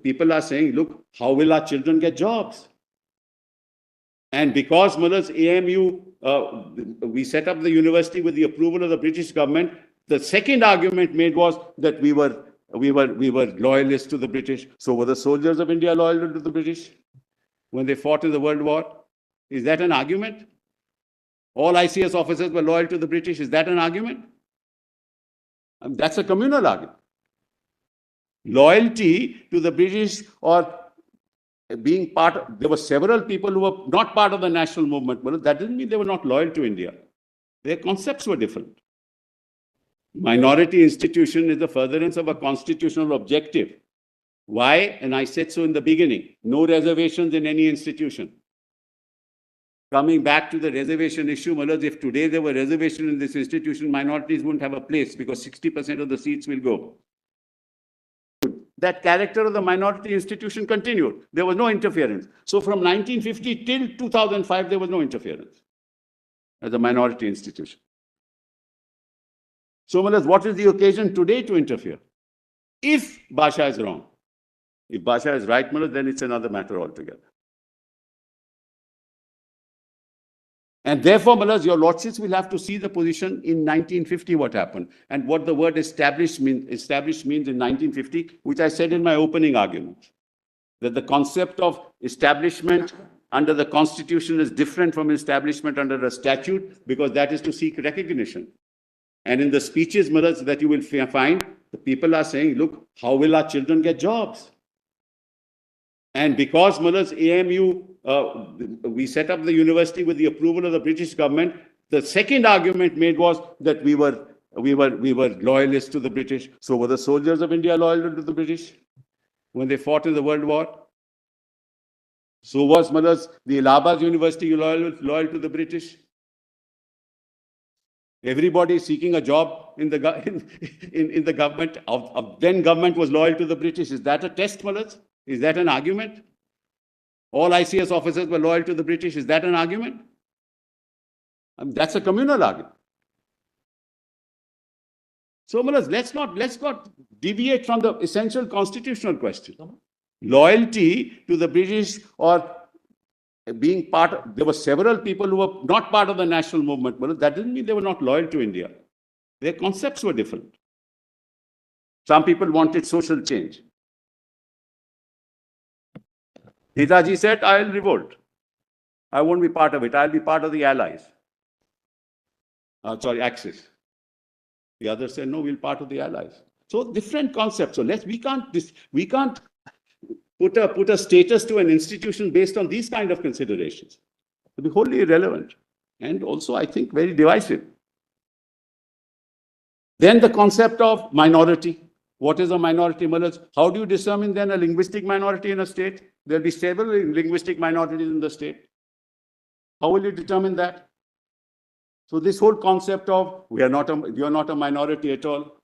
people are saying, look, how will our children get jobs? And because Muller's AMU, we set up the university with the approval of the British government, the second argument made was that we were loyalists to the British. So were the soldiers of India loyal to the British when they fought in the World War? Is that an argument? All ICS officers were loyal to the British. Is that an argument? That's a communal argument. Loyalty to the British or being part, there were several people who were not part of the national movement, but that didn't mean they were not loyal to India. Their concepts were different. Minority institution is the furtherance of a constitutional objective. Why? And I said so in the beginning, no reservations in any institution. Coming back to the reservation issue, Mullah, if today there were reservations in this institution, minorities wouldn't have a place because 60% of the seats will go. That character of the minority institution continued. There was no interference. So from 1950 till 2005, there was no interference as a minority institution. So, Mullah, what is the occasion today to interfere? If Basha is wrong. If Basha is right, Mullah, then it's another matter altogether. And therefore, Mullahs, your lordships will have to see the position in 1950 what happened and what the word established means in 1950, which I said in my opening argument, that the concept of establishment under the constitution is different from establishment under a statute because that is to seek recognition. And in the speeches, Mullahs, that you will find, the people are saying, look, how will our children get jobs? And because Muller's AMU, we set up the university with the approval of the British government, the second argument made was that we were loyalists to the British. So were the soldiers of India loyal to the British when they fought in the World War? So was Muller's, the Allahabad University loyal to the British? Everybody seeking a job in the government, of then government was loyal to the British. Is that a test, Mullahs? Is that an argument? All ICS officers were loyal to the British. Is that an argument? That's a communal argument. So, Mullahs, let's not deviate from the essential constitutional question. Loyalty to the British or being part, there were several people who were not part of the national movement, but that didn't mean they were not loyal to India. Their concepts were different. Some people wanted social change. Netaji said, I'll revolt. I won't be part of it. I'll be part of the Allies. Axis. The others said, no, we'll be part of the Allies. So different concepts. So we can't put a status to an institution based on these kind of considerations. It'll be wholly irrelevant and also, I think, very divisive. Then the concept of minority. What is a minority, Mullahs? How do you determine then a linguistic minority in a state? There'll be several linguistic minorities in the state. How will you determine that? So this whole concept of you're not a minority at all.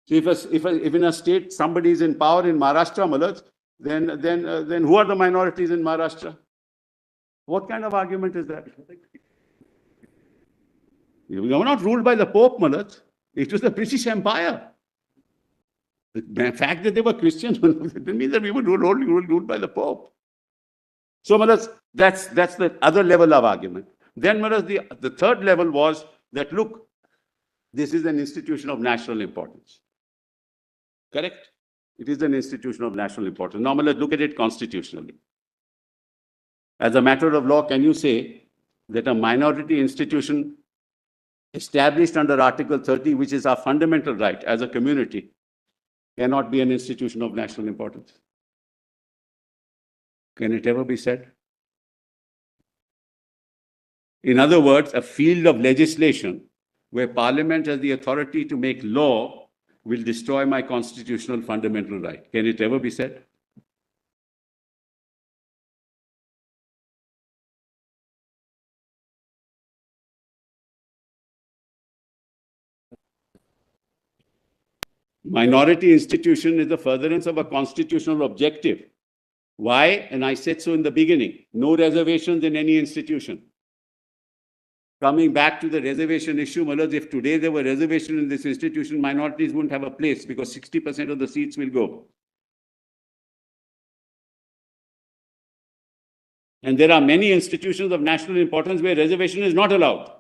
So if in a state somebody is in power in Maharashtra, Mullahs, then who are the minorities in Maharashtra? What kind of argument is that? We were not ruled by the Pope, Mullahs. It was the British Empire. The fact that they were Christians didn't mean that we were ruled by the Pope. So, Mullahs, that's the other level of argument. Then, Mullahs, the third level was that, look, this is an institution of national importance. Correct? It is an institution of national importance. Now, Mullahs, look at it constitutionally. As a matter of law, can you say that a minority institution established under Article 30, which is our fundamental right as a community, cannot be an institution of national importance? Can it ever be said? In other words, a field of legislation where Parliament has the authority to make law will destroy my constitutional fundamental right. Can it ever be said? Minority institution is the furtherance of a constitutional objective. Why? And I said so in the beginning, no reservations in any institution. Coming back to the reservation issue, Mullahs, if today there were reservations in this institution, minorities wouldn't have a place because 60% of the seats will go. And there are many institutions of national importance where reservation is not allowed,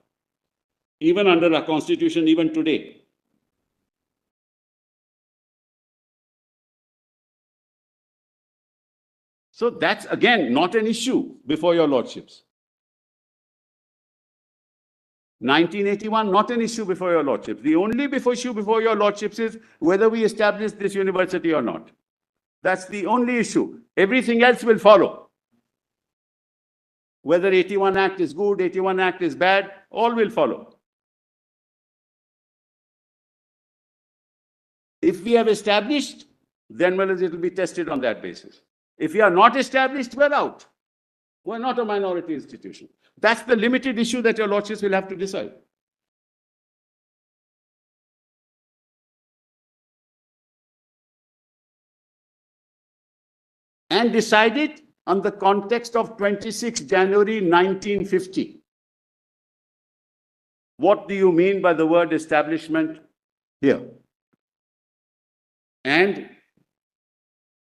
even under our constitution, even today. So that's, again, not an issue before your lordships. 1981, not an issue before your lordships. The only issue before your lordships is whether we establish this university or not. That's the only issue. Everything else will follow. Whether 81 Act is good, 81 Act is bad, all will follow. If we have established, then well, it will be tested on that basis. If we are not established, we're out. We're not a minority institution. That's the limited issue that your lordships will have to decide. And decide it on the context of 26 January 1950. What do you mean by the word establishment here? And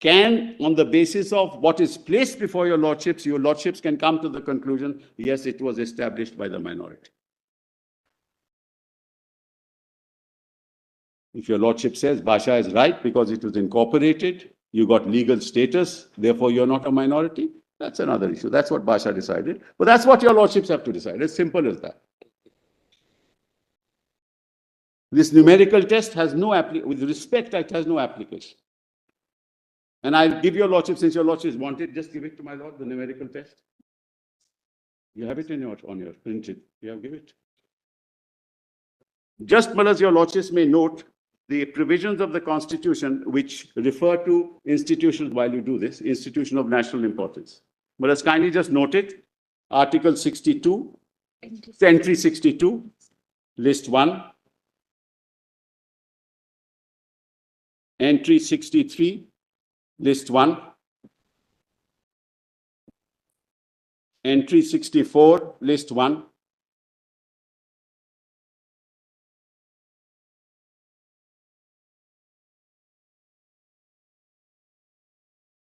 can, on the basis of what is placed before your lordships can come to the conclusion, yes, it was established by the minority. If your lordship says Bhasha is right because it was incorporated, you got legal status, therefore you're not a minority, that's another issue. That's what Bhasha decided. But that's what your lordships have to decide. As simple as that. This numerical test has no application. With respect, it has no application. And I'll give your lordship, since your lordships want it, just give it to my lord, the numerical test. You have it on your printed. Give it. Just as your lordships may note the provisions of the Constitution which refer to institutions, while you do this, institution of national importance. But as kindly just note it, Article 62, Entry 62, List 1, Entry 63, List 1, Entry 64, List 1,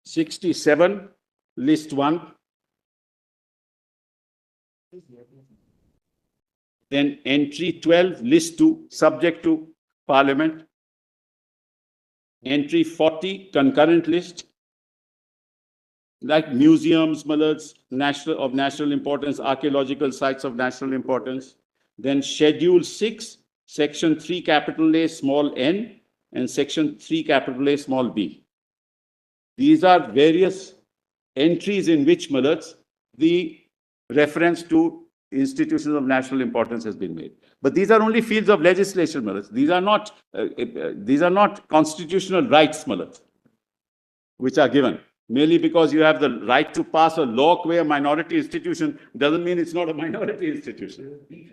'67, List 1, then Entry 12, List 2, subject to Parliament, Entry 40, concurrent list, like museums, of national importance, archaeological sites of national importance. Then Schedule 6, Section 3, capital A, small n, and Section 3, capital A, small b. These are various entries in which, the reference to institutions of national importance has been made. But these are only fields of legislation, These are not constitutional rights, which are given. Merely because you have the right to pass a law where a minority institution doesn't mean it's not a minority institution. De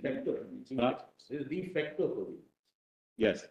facto. Yes.